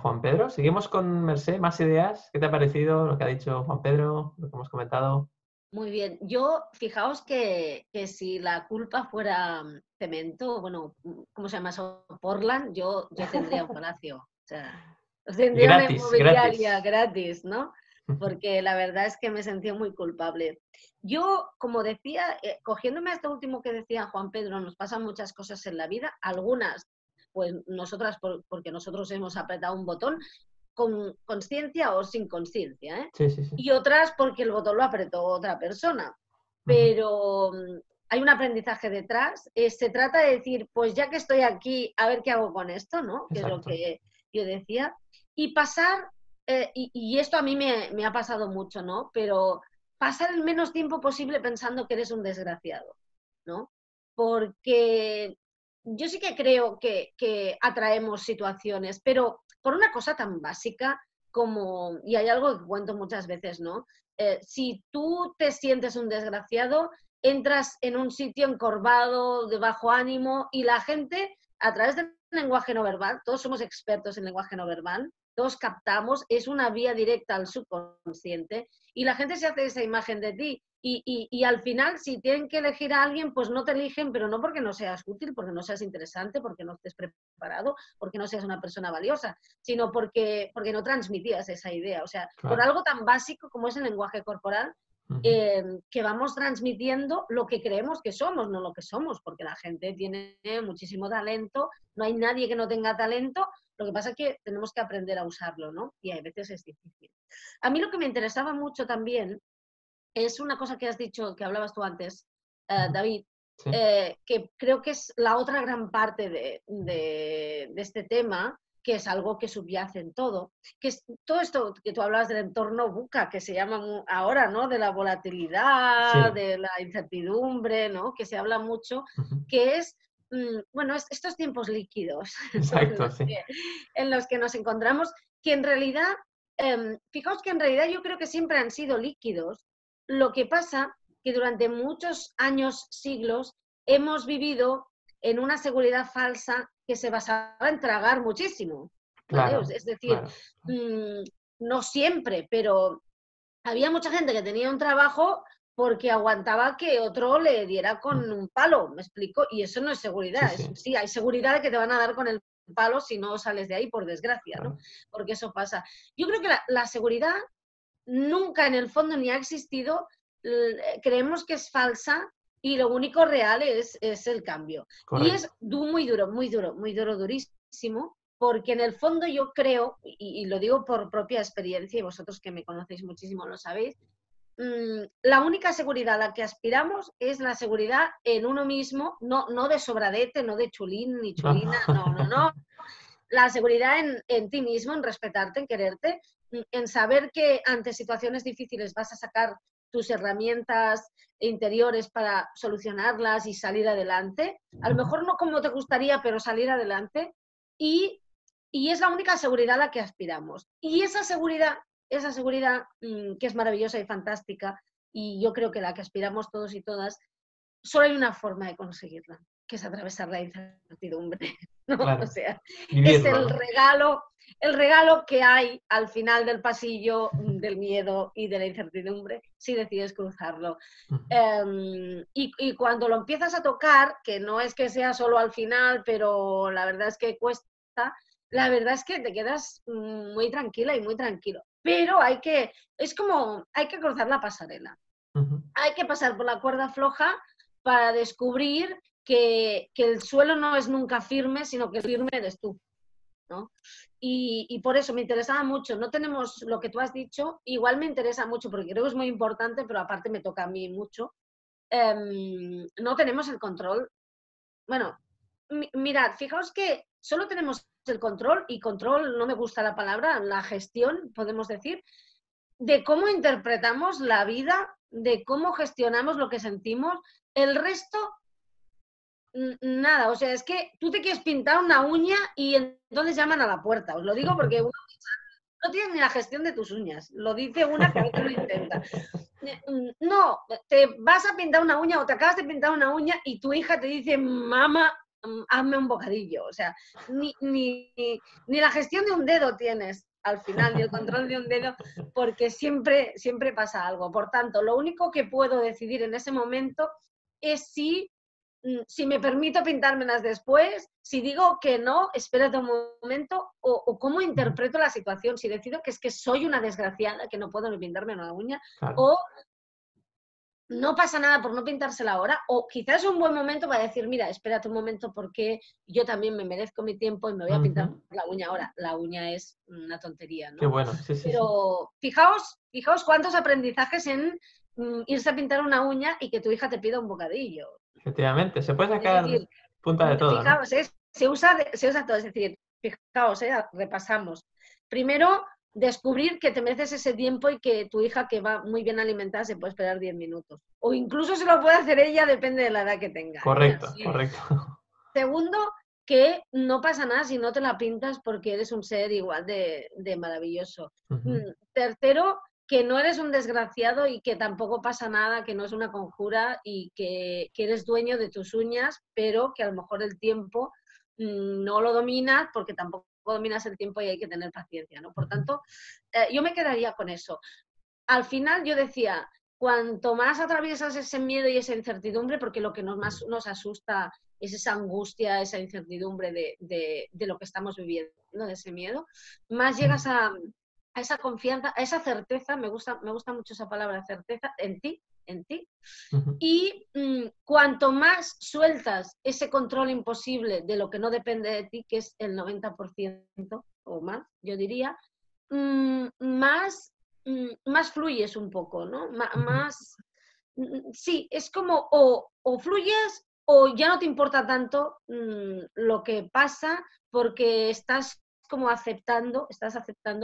Juan Pedro, seguimos con Mercé, más ideas. ¿Qué te ha parecido lo que ha dicho Juan Pedro, lo que hemos comentado? Muy bien. Yo, fijaos que si la culpa fuera cemento, bueno, ¿cómo se llama eso? Portland, yo tendría un palacio. O sea, tendría una inmobiliaria gratis, ¿no? Porque la verdad es que me sentí muy culpable. Yo, como decía, cogiéndome a esto último que decía Juan Pedro, nos pasan muchas cosas en la vida, algunas, pues nosotras, porque nosotros hemos apretado un botón, con consciencia o sin consciencia, ¿eh? Sí. Y otras porque el botón lo apretó otra persona. Pero hay un aprendizaje detrás. Se trata de decir, pues ya que estoy aquí, a ver qué hago con esto, ¿no? Que es lo que yo decía. Y pasar, y esto a mí me ha pasado mucho, ¿no? Pero pasar el menos tiempo posible pensando que eres un desgraciado, ¿no? Porque yo sí que creo que atraemos situaciones, pero por una cosa tan básica como, y hay algo que cuento muchas veces, ¿no? Si tú te sientes un desgraciado, entras en un sitio encorvado, de bajo ánimo, y la gente, a través del lenguaje no verbal, todos somos expertos en lenguaje no verbal, todos captamos, es una vía directa al subconsciente, y la gente se hace esa imagen de ti. Y al final, si tienen que elegir a alguien, pues no te eligen, pero no porque no seas útil, porque no seas interesante, porque no estés preparado, porque no seas una persona valiosa, sino porque no transmitías esa idea. O sea, por algo tan básico como es el lenguaje corporal, que vamos transmitiendo lo que creemos que somos, no lo que somos, porque la gente tiene muchísimo talento, no hay nadie que no tenga talento, lo que pasa es que tenemos que aprender a usarlo, ¿no? Y a veces es difícil. A mí lo que me interesaba mucho también es una cosa que has dicho, que hablabas tú antes, David, Sí. que creo que es la otra gran parte de este tema, que es algo que subyace en todo, que es todo esto que tú hablabas del entorno VUCA, que se llama ahora, ¿no? De la volatilidad, de la incertidumbre, ¿no? Que se habla mucho, que es, bueno, estos tiempos líquidos Exacto, en los que nos encontramos, que en realidad, fijaos que en realidad yo creo que siempre han sido líquidos. Lo que pasa que durante muchos años, siglos, hemos vivido en una seguridad falsa que se basaba en tragar muchísimo, ¿vale? Claro, es decir, no siempre, pero había mucha gente que tenía un trabajo porque aguantaba que otro le diera con un palo, ¿me explico? Y eso no es seguridad. Sí, hay seguridad de que te van a dar con el palo si no sales de ahí, por desgracia, ¿no? Porque eso pasa. Yo creo que la seguridad nunca en el fondo ni ha existido, creemos que es falsa y lo único real es el cambio. Correcto. Y es muy duro, durísimo, porque en el fondo yo creo, y lo digo por propia experiencia, y vosotros que me conocéis muchísimo lo sabéis, la única seguridad a la que aspiramos es la seguridad en uno mismo, no de sobradete, no de chulín ni chulina, no. La seguridad en ti mismo, en respetarte, en quererte, en saber que ante situaciones difíciles vas a sacar tus herramientas interiores para solucionarlas y salir adelante. A lo mejor no como te gustaría, pero salir adelante. Y es la única seguridad a la que aspiramos. Y esa seguridad que es maravillosa y fantástica, y yo creo que la que aspiramos todos y todas, solo hay una forma de conseguirla. que es atravesar la incertidumbre, ¿no? Claro. O sea, Vivirlo, es el regalo que hay al final del pasillo del miedo y de la incertidumbre si decides cruzarlo. Y cuando lo empiezas a tocar, que no es que sea solo al final, pero la verdad es que cuesta, la verdad es que te quedas muy tranquila y muy tranquilo. Pero hay que cruzar la pasarela. Hay que pasar por la cuerda floja para descubrir que el suelo no es nunca firme, sino que el firme eres tú, ¿no? Y por eso me interesaba mucho. No tenemos lo que tú has dicho, igual me interesa mucho porque creo que es muy importante, pero aparte me toca a mí mucho. No tenemos el control. Bueno, mirad, fijaos que solo tenemos el control, y control no me gusta la palabra, la gestión, podemos decir, de cómo interpretamos la vida, de cómo gestionamos lo que sentimos. El resto, nada. O sea, es que tú te quieres pintar una uña y entonces llaman a la puerta. Os lo digo porque uno no tienes ni la gestión de tus uñas. Lo dice una que a veces lo intenta. No, te vas a pintar una uña o te acabas de pintar una uña y tu hija te dice, mamá, hazme un bocadillo. O sea, ni la gestión de un dedo tienes al final, ni el control de un dedo, porque siempre pasa algo. Por tanto, lo único que puedo decidir en ese momento es si me permito pintármelas después, si digo que no, espérate un momento, o cómo interpreto la situación, si decido que es que soy una desgraciada, que no puedo ni pintarme una uña, claro, o no pasa nada por no pintársela ahora, o quizás es un buen momento para decir, mira, espérate un momento porque yo también me merezco mi tiempo y me voy a pintar la uña ahora. La uña es una tontería, ¿no? Qué bueno, sí. Pero fijaos cuántos aprendizajes en irse a pintar una uña y que tu hija te pida un bocadillo. Efectivamente, se puede sacar punta de todo, fijaos, ¿no? Se usa todo, es decir, fijaos, repasamos. Primero, descubrir que te mereces ese tiempo y que tu hija, que va muy bien alimentada, se puede esperar 10 minutos. O incluso se lo puede hacer ella, depende de la edad que tenga. Correcto, ¿sí? Correcto. Segundo, que no pasa nada si no te la pintas porque eres un ser igual de maravilloso. Tercero, que no eres un desgraciado y que tampoco pasa nada, que no es una conjura y que eres dueño de tus uñas, pero que a lo mejor el tiempo no lo dominas porque tampoco dominas el tiempo y hay que tener paciencia, ¿no? Por tanto, yo me quedaría con eso. Al final yo decía, cuanto más atraviesas ese miedo y esa incertidumbre, porque lo que más nos asusta es esa angustia, esa incertidumbre de lo que estamos viviendo, de ese miedo, más llegas a esa confianza, a esa certeza, me gusta mucho esa palabra, certeza, en ti. Y cuanto más sueltas ese control imposible de lo que no depende de ti, que es el 90% o más, yo diría, más fluyes un poco, ¿no? Sí, es como o fluyes o ya no te importa tanto lo que pasa porque estás como aceptando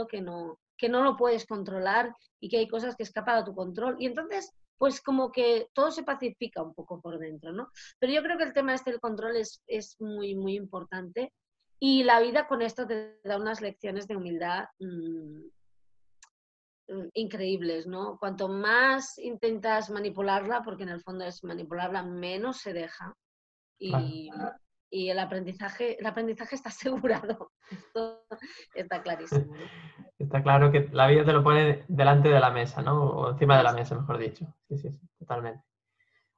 que no lo puedes controlar y que hay cosas que escapan a tu control. Y entonces, pues como que todo se pacifica un poco por dentro, ¿no? Pero yo creo que el tema del control es muy, muy importante. Y la vida con esto te da unas lecciones de humildad increíbles, ¿no? Cuanto más intentas manipularla, porque en el fondo es manipularla, menos se deja. Y el aprendizaje está asegurado. Esto está clarísimo, ¿no? Está claro que la vida te lo pone delante de la mesa, ¿no? O encima de la mesa, mejor dicho. Sí, totalmente.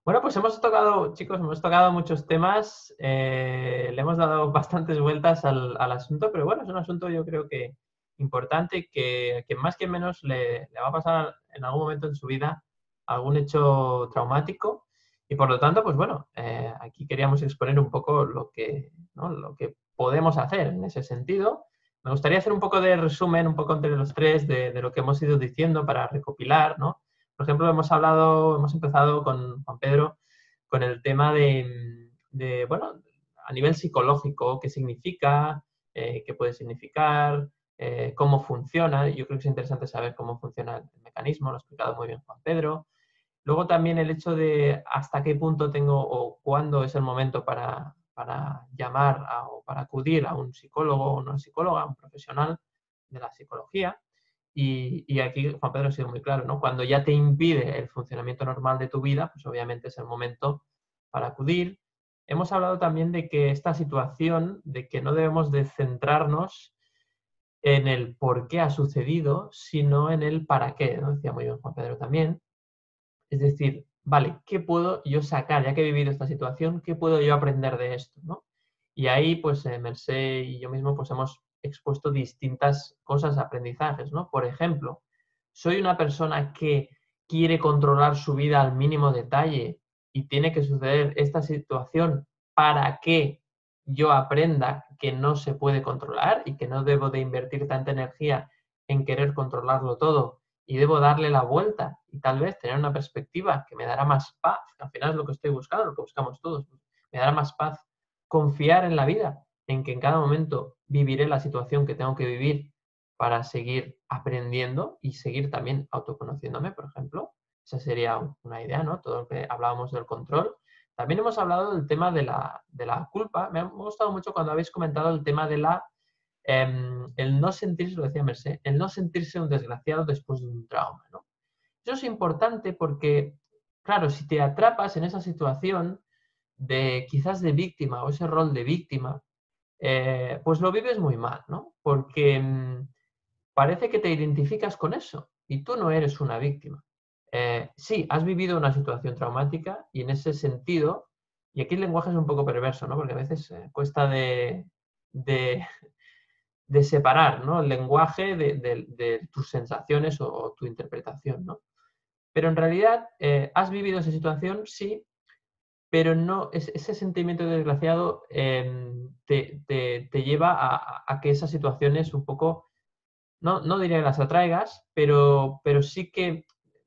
Bueno, pues hemos tocado muchos temas. Le hemos dado bastantes vueltas al asunto, pero bueno, es un asunto yo creo que importante, que más que menos le va a pasar en algún momento en su vida algún hecho traumático. Y por lo tanto, pues bueno, aquí queríamos exponer un poco lo que podemos hacer en ese sentido. Me gustaría hacer un poco de resumen, un poco entre los tres, de lo que hemos ido diciendo para recopilar, ¿no? Por ejemplo, hemos empezado con Juan Pedro con el tema de bueno, a nivel psicológico, qué significa, qué puede significar, cómo funciona. Yo creo que es interesante saber cómo funciona el mecanismo, lo ha explicado muy bien Juan Pedro. Luego también el hecho de hasta qué punto tengo o cuándo es el momento para llamar o para acudir a un psicólogo o una psicóloga, un profesional de la psicología. Y aquí Juan Pedro ha sido muy claro, ¿no? Cuando ya te impide el funcionamiento normal de tu vida, pues obviamente es el momento para acudir. hemos hablado también de que esta situación, de que no debemos de centrarnos en el por qué ha sucedido, sino en el para qué, ¿no? Decía muy bien Juan Pedro también. Es decir, vale, ¿qué puedo yo sacar, ya que he vivido esta situación, qué puedo yo aprender de esto, ¿no? Y ahí, pues, Mercé y yo mismo, pues, hemos expuesto distintas cosas, aprendizajes, ¿no? Por ejemplo, soy una persona que quiere controlar su vida al mínimo detalle y tiene que suceder esta situación para que yo aprenda que no se puede controlar y que no debo de invertir tanta energía en querer controlarlo todo y debo darle la vuelta y tal vez tener una perspectiva que me dará más paz, que al final es lo que estoy buscando, lo que buscamos todos, me dará más paz, confiar en la vida, en que en cada momento viviré la situación que tengo que vivir para seguir aprendiendo y seguir también autoconociéndome, por ejemplo. Esa sería una idea, ¿no? Todo lo que hablábamos del control. También hemos hablado del tema de la culpa. Me ha gustado mucho cuando habéis comentado el tema de el no sentirse, lo decía Mercé, el no sentirse un desgraciado después de un trauma, ¿no? Eso es importante porque, claro, si te atrapas en esa situación de quizás de víctima o ese rol de víctima, pues lo vives muy mal, ¿no? Porque parece que te identificas con eso y tú no eres una víctima. Sí, has vivido una situación traumática y en ese sentido, y aquí el lenguaje es un poco perverso, ¿no? Porque a veces cuesta de separar, ¿no? El lenguaje de tus sensaciones o tu interpretación, ¿no? Pero en realidad has vivido esa situación, sí, pero no, ese sentimiento de desgraciado te lleva a que esas situaciones un poco, no diría que las atraigas, pero sí que,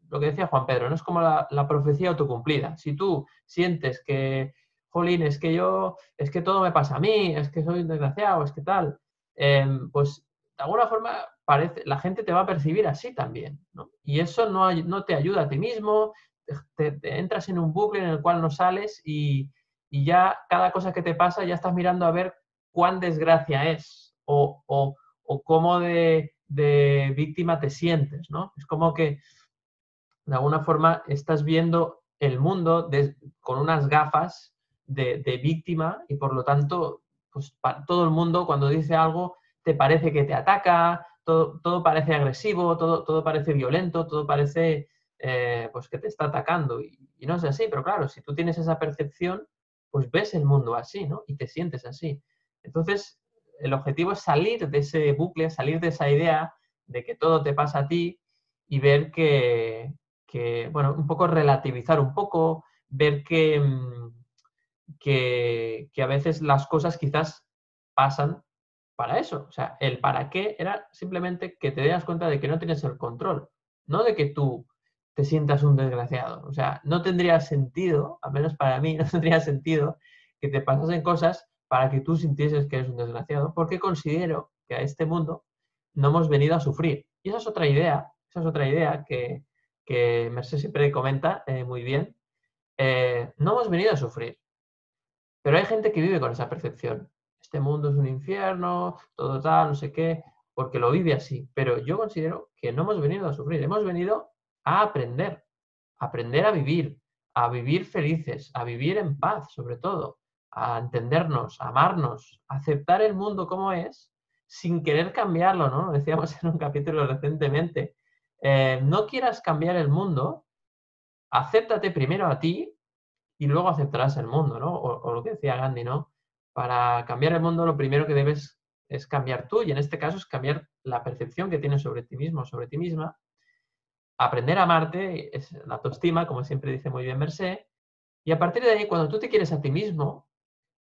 lo que decía Juan Pedro, no es como la profecía autocumplida. Si tú sientes que, jolín, es que todo me pasa a mí, es que soy un desgraciado, es que tal, pues de alguna forma la gente te va a percibir así también, ¿no? Y eso no te ayuda a ti mismo, te entras en un bucle en el cual no sales y ya cada cosa que te pasa ya estás mirando a ver cuán desgracia es o cómo de víctima te sientes, ¿no? Es como que de alguna forma estás viendo el mundo con unas gafas de víctima y por lo tanto, pues todo el mundo cuando dice algo te parece que te ataca, todo parece agresivo, todo parece violento, todo parece pues que te está atacando y no es así, pero claro, si tú tienes esa percepción, pues ves el mundo así, ¿no? Y te sientes así. Entonces, el objetivo es salir de ese bucle, salir de esa idea de que todo te pasa a ti y ver que bueno, un poco relativizar un poco, ver que a veces las cosas quizás pasan para eso. O sea, el para qué era simplemente que te das cuenta de que no tienes el control, no de que tú te sientas un desgraciado. O sea, no tendría sentido, al menos para mí, no tendría sentido que te pasasen cosas para que tú sintieses que eres un desgraciado, porque considero que a este mundo no hemos venido a sufrir. Y esa es otra idea que Mercé siempre comenta muy bien. No hemos venido a sufrir, pero hay gente que vive con esa percepción. Este mundo es un infierno, todo tal, no sé qué, porque lo vive así. Pero yo considero que no hemos venido a sufrir, hemos venido a aprender a vivir felices, a vivir en paz, sobre todo, a entendernos, a amarnos, a aceptar el mundo como es, sin querer cambiarlo, ¿no? Lo decíamos en un capítulo recientemente. No quieras cambiar el mundo, acéptate primero a ti y luego aceptarás el mundo, ¿no? O lo que decía Gandhi, ¿no? Para cambiar el mundo lo primero que debes es cambiar tú y en este caso es cambiar la percepción que tienes sobre ti mismo, sobre ti misma, aprender a amarte, es la autoestima, como siempre dice muy bien Mercé, y a partir de ahí, cuando tú te quieres a ti mismo,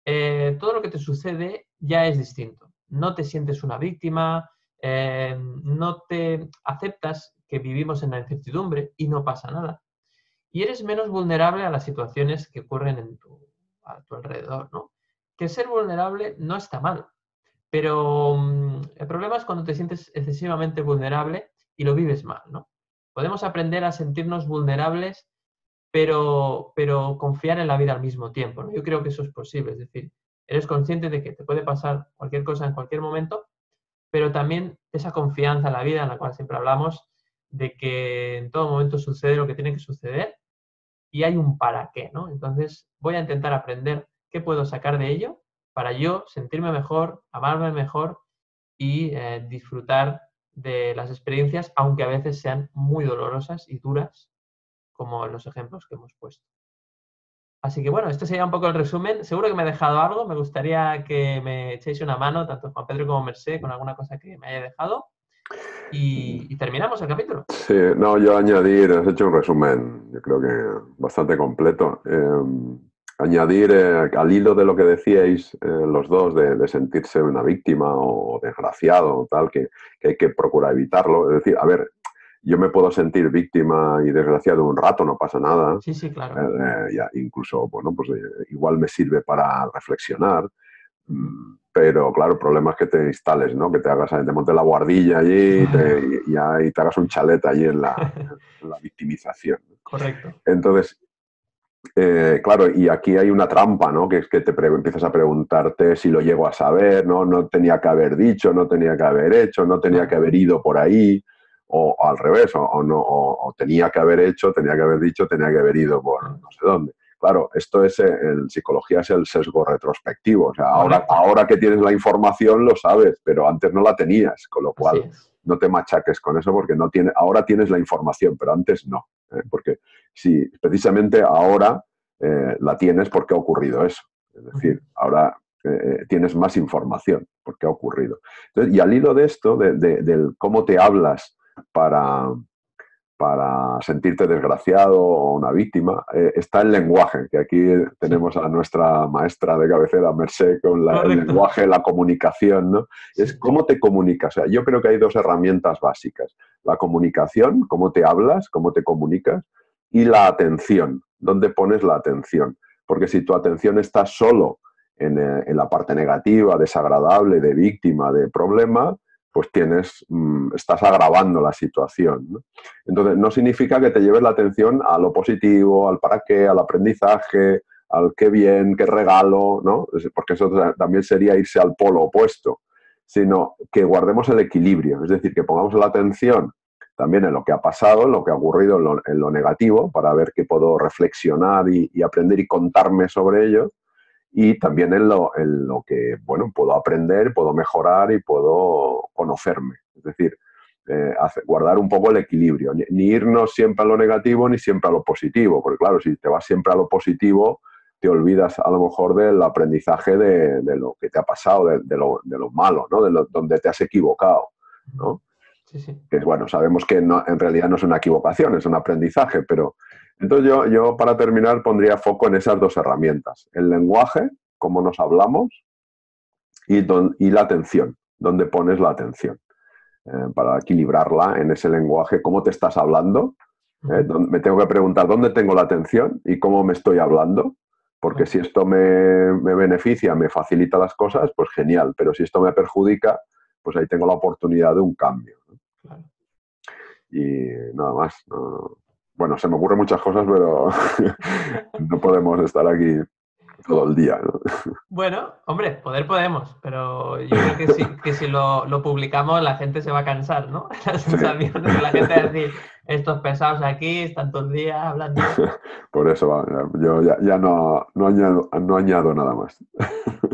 todo lo que te sucede ya es distinto. No te sientes una víctima, no te aceptas que vivimos en la incertidumbre y no pasa nada. Y eres menos vulnerable a las situaciones que ocurren a tu alrededor, ¿no? Que ser vulnerable no está mal, pero el problema es cuando te sientes excesivamente vulnerable y lo vives mal, ¿no? Podemos aprender a sentirnos vulnerables, pero confiar en la vida al mismo tiempo, ¿no? Yo creo que eso es posible, es decir, eres consciente de que te puede pasar cualquier cosa en cualquier momento, pero también esa confianza en la vida, en la cual siempre hablamos, de que en todo momento sucede lo que tiene que suceder y hay un para qué, ¿no? Entonces voy a intentar aprender ¿Qué puedo sacar de ello para yo sentirme mejor, amarme mejor y disfrutar de las experiencias, aunque a veces sean muy dolorosas y duras, como los ejemplos que hemos puesto? Así que bueno, este sería un poco el resumen. Seguro que me he dejado algo. Me gustaría que me echéis una mano, tanto Juan Pedro como Mercé, con alguna cosa que me haya dejado. Y terminamos el capítulo. Sí, no, yo añadir, has hecho un resumen, yo creo que bastante completo. Añadir al hilo de lo que decíais los dos, de sentirse una víctima o desgraciado o tal, que hay que procurar evitarlo. Es decir, a ver, yo me puedo sentir víctima y desgraciado un rato, no pasa nada. Sí, sí, claro. Ya, incluso, bueno, pues igual me sirve para reflexionar. Pero claro, el problema es que te instales, ¿no? Que te montes la guardilla allí y te hagas un chalet allí en la victimización. Correcto. Entonces, claro, y aquí hay una trampa, ¿no? Que es que empiezas a preguntarte si lo llego a saber, ¿no? No tenía que haber dicho, no tenía que haber hecho, no tenía que haber ido por ahí, o al revés, o tenía que haber hecho, tenía que haber dicho, tenía que haber ido por no sé dónde. Claro, esto es, en psicología es el sesgo retrospectivo. O sea, ahora que tienes la información lo sabes, pero antes no la tenías, con lo cual no te machaques con eso porque ahora tienes la información, pero antes no. Porque sí, precisamente ahora la tienes porque ha ocurrido eso. Es decir, ahora tienes más información porque ha ocurrido. Entonces, y al hilo de esto, del cómo te hablas para sentirte desgraciado o una víctima, está el lenguaje, que aquí tenemos a nuestra maestra de cabecera, Mercé, con el lenguaje, la comunicación, ¿no? Es cómo te comunicas. O sea, yo creo que hay dos herramientas básicas. La comunicación, cómo te hablas, cómo te comunicas, y la atención, dónde pones la atención. Porque si tu atención está solo en la parte negativa, desagradable, de víctima, de problema, pues estás agravando la situación, ¿no? Entonces, no significa que te lleves la atención a lo positivo, al para qué, al aprendizaje, al qué bien, qué regalo, ¿no? Porque eso también sería irse al polo opuesto, sino que guardemos el equilibrio, es decir, que pongamos la atención también en lo que ha pasado, en lo que ha ocurrido, en lo negativo, para ver qué puedo reflexionar y aprender y contarme sobre ello, y también en lo que, bueno, puedo aprender, puedo mejorar y puedo conocerme. Es decir, guardar un poco el equilibrio. Ni irnos siempre a lo negativo ni siempre a lo positivo, porque claro, si te vas siempre a lo positivo, te olvidas a lo mejor del aprendizaje de lo que te ha pasado, de lo malo, ¿no? Donde te has equivocado, ¿no? Sí, sí. Que bueno, sabemos que en realidad no es una equivocación, es un aprendizaje, pero entonces yo para terminar pondría foco en esas dos herramientas, el lenguaje, cómo nos hablamos, y la atención, dónde pones la atención, para equilibrarla en ese lenguaje, cómo te estás hablando, me tengo que preguntar dónde tengo la atención y cómo me estoy hablando, porque si esto me beneficia, me facilita las cosas, pues genial, pero si esto me perjudica, pues ahí tengo la oportunidad de un cambio, ¿no? Claro. Y nada más. Bueno, se me ocurren muchas cosas, pero no podemos estar aquí todo el día, ¿no? Bueno, hombre, poder podemos, pero yo creo que si lo publicamos la gente se va a cansar, ¿no? La sensación de que la gente va a decir, estos pesados aquí están todo el día hablando. Por eso yo ya no añado nada más.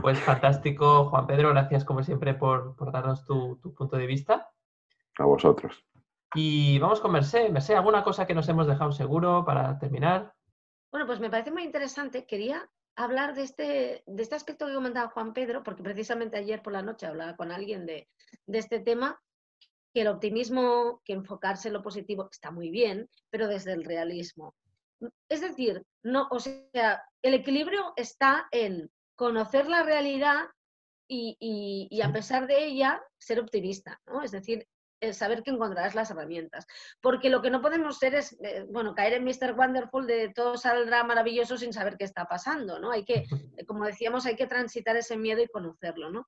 Pues fantástico, Juan Pedro, gracias como siempre por darnos tu punto de vista. A vosotros. Y vamos con Mercé. Mercé, ¿alguna cosa que nos hemos dejado seguro para terminar? Bueno, pues me parece muy interesante. Quería hablar de este aspecto que comentaba Juan Pedro, porque precisamente ayer por la noche hablaba con alguien de este tema, que el optimismo, que enfocarse en lo positivo está muy bien, pero desde el realismo. Es decir, el equilibrio está en conocer la realidad y a pesar de ella ser optimista, ¿no? Es decir, saber que encontrarás las herramientas. Porque lo que no podemos ser es, caer en Mr. Wonderful de todo saldrá maravilloso sin saber qué está pasando, ¿no? Hay que, como decíamos, hay que transitar ese miedo y conocerlo, ¿no?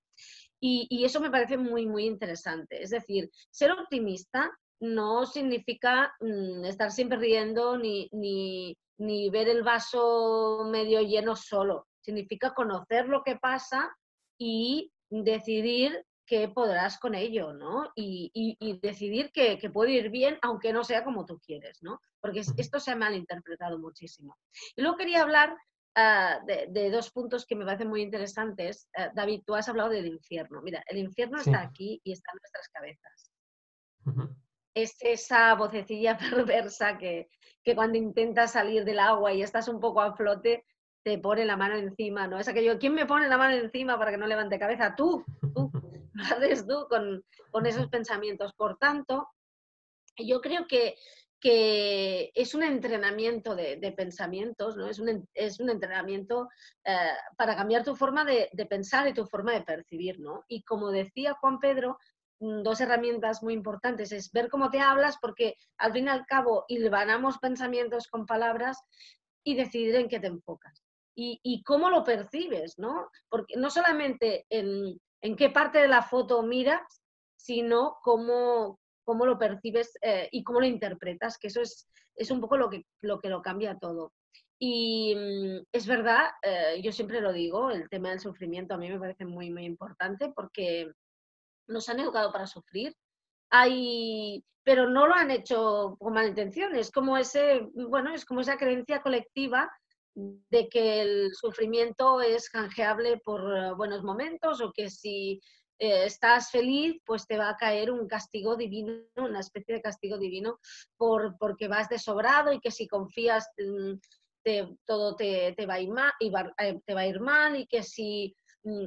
Y eso me parece muy, muy interesante. Es decir, ser optimista no significa estar siempre riendo ni ver el vaso medio lleno solo. Significa conocer lo que pasa y decidir qué podrás con ello, ¿no? Y decidir que puede ir bien, aunque no sea como tú quieres, ¿no? Porque esto se ha malinterpretado muchísimo. Y luego quería hablar de dos puntos que me parecen muy interesantes. David, tú has hablado del infierno. Mira, el infierno Sí. está aquí y está en nuestras cabezas. Ujú. Es esa vocecilla perversa que cuando intentas salir del agua y estás un poco a flote, te pone la mano encima, ¿no? Es aquello, ¿quién me pone la mano encima para que no levante cabeza? Tú, lo haces tú con esos pensamientos. Por tanto, yo creo que es un entrenamiento de pensamientos, ¿no? Es un entrenamiento para cambiar tu forma de pensar y tu forma de percibir, ¿no? Y como decía Juan Pedro, dos herramientas muy importantes es ver cómo te hablas, porque al fin y al cabo hilvanamos pensamientos con palabras, y decidir en qué te enfocas. Y cómo lo percibes, ¿no? Porque no solamente en qué parte de la foto miras, sino cómo lo percibes y cómo lo interpretas, que eso es un poco lo que lo cambia todo. Y es verdad, yo siempre lo digo, el tema del sufrimiento a mí me parece muy, muy importante porque nos han educado para sufrir, pero no lo han hecho con mala intención. Es como es como esa creencia colectiva de que el sufrimiento es canjeable por buenos momentos, o que si estás feliz, pues te va a caer un castigo divino, una especie de castigo divino porque vas de sobrado, y que si confías todo te va a ir mal, te va a ir mal, y que si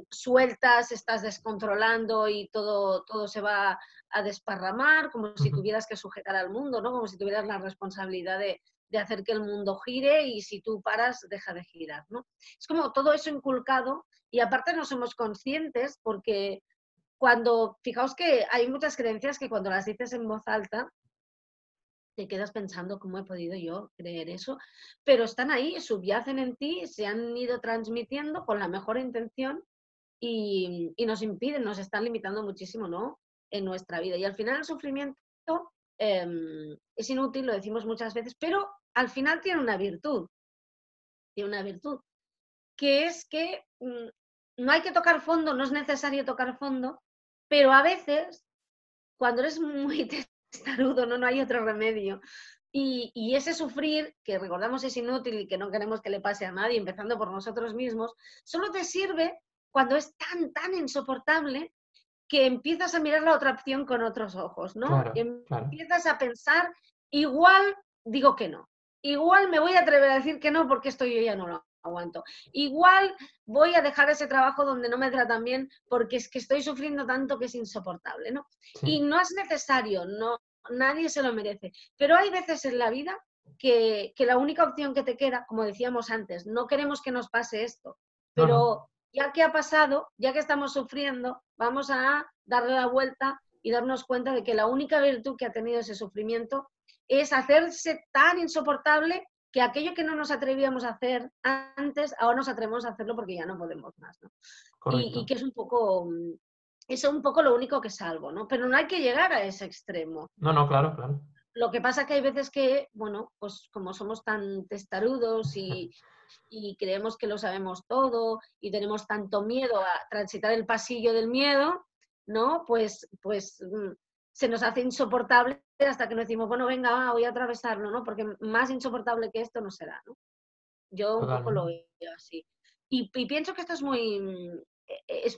sueltas estás descontrolando y todo se va a desparramar, como si tuvieras que sujetar al mundo, ¿no? Como si tuvieras la responsabilidad de hacer que el mundo gire, y si tú paras, deja de girar, ¿no? Es como todo eso inculcado, y aparte no somos conscientes porque fijaos que hay muchas creencias que cuando las dices en voz alta, te quedas pensando cómo he podido yo creer eso, pero están ahí, subyacen en ti, se han ido transmitiendo con la mejor intención y nos impiden, nos están limitando muchísimo, ¿no? En nuestra vida. Y al final el sufrimiento es inútil, lo decimos muchas veces, pero al final tiene una virtud, que es que no hay que tocar fondo, no es necesario tocar fondo, pero a veces, cuando eres muy testarudo, no hay otro remedio. Y ese sufrir, que recordamos es inútil y que no queremos que le pase a nadie, empezando por nosotros mismos, solo te sirve cuando es tan insoportable que empiezas a mirar la otra opción con otros ojos, ¿no? Claro, Empiezas a pensar, igual digo que no, igual me voy a atrever a decir que no porque esto yo ya no lo aguanto, igual voy a dejar ese trabajo donde no me tratan bien porque es que estoy sufriendo tanto que es insoportable, ¿no? sí. Y no es necesario, no, nadie se lo merece, pero hay veces en la vida que la única opción que te queda, como decíamos antes, no queremos que nos pase esto, pero ya que ha pasado, ya que estamos sufriendo, vamos a darle la vuelta y darnos cuenta de que la única virtud que ha tenido ese sufrimiento es hacerse tan insoportable que aquello que no nos atrevíamos a hacer antes, ahora nos atrevemos a hacerlo porque ya no podemos más, ¿no? Y que es un poco lo único que salvo, ¿no? Pero no hay que llegar a ese extremo. No, claro. Lo que pasa es que hay veces que, bueno, pues como somos tan testarudos y creemos que lo sabemos todo y tenemos tanto miedo a transitar el pasillo del miedo, ¿no? Pues se nos hace insoportable hasta que nos decimos, bueno, venga, voy a atravesarlo, ¿no? Porque más insoportable que esto no será, ¿no? Yo un poco lo veo así. Y pienso que esto es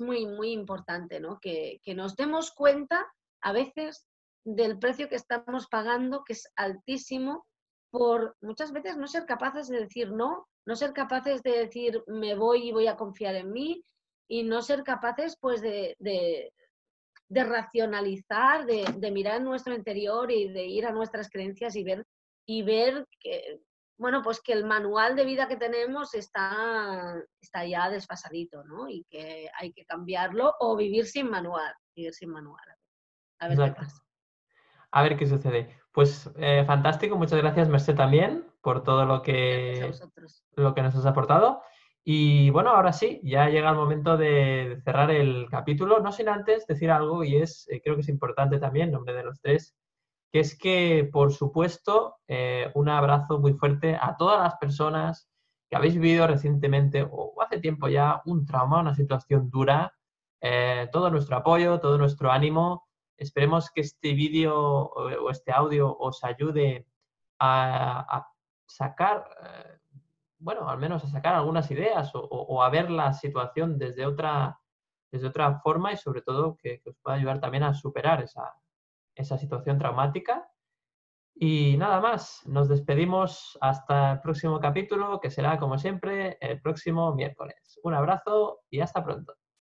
muy importante, ¿no? Que nos demos cuenta a veces del precio que estamos pagando, que es altísimo, por muchas veces no ser capaces de decir no ser capaces de decir me voy y voy a confiar en mí, y no ser capaces pues de racionalizar, de mirar en nuestro interior y de ir a nuestras creencias y ver que, bueno, pues que el manual de vida que tenemos está ya desfasadito, ¿no? Y que hay que cambiarlo o vivir sin manual. A ver qué pasa. A ver qué sucede. Pues fantástico, muchas gracias, Mercè, también por todo lo Gracias a vosotros. lo que nos has aportado. Y bueno, ahora sí, ya llega el momento de cerrar el capítulo, no sin antes decir algo, y creo que es importante también, en nombre de los tres, que es que, por supuesto, un abrazo muy fuerte a todas las personas que habéis vivido recientemente o hace tiempo ya un trauma, una situación dura. Todo nuestro apoyo, todo nuestro ánimo. Esperemos que este vídeo o este audio os ayude a sacar bueno, al menos a sacar algunas ideas o a ver la situación desde otra forma y sobre todo que os pueda ayudar también a superar esa situación traumática. Y nada más, nos despedimos hasta el próximo capítulo, que será como siempre el próximo miércoles. Un abrazo y hasta pronto.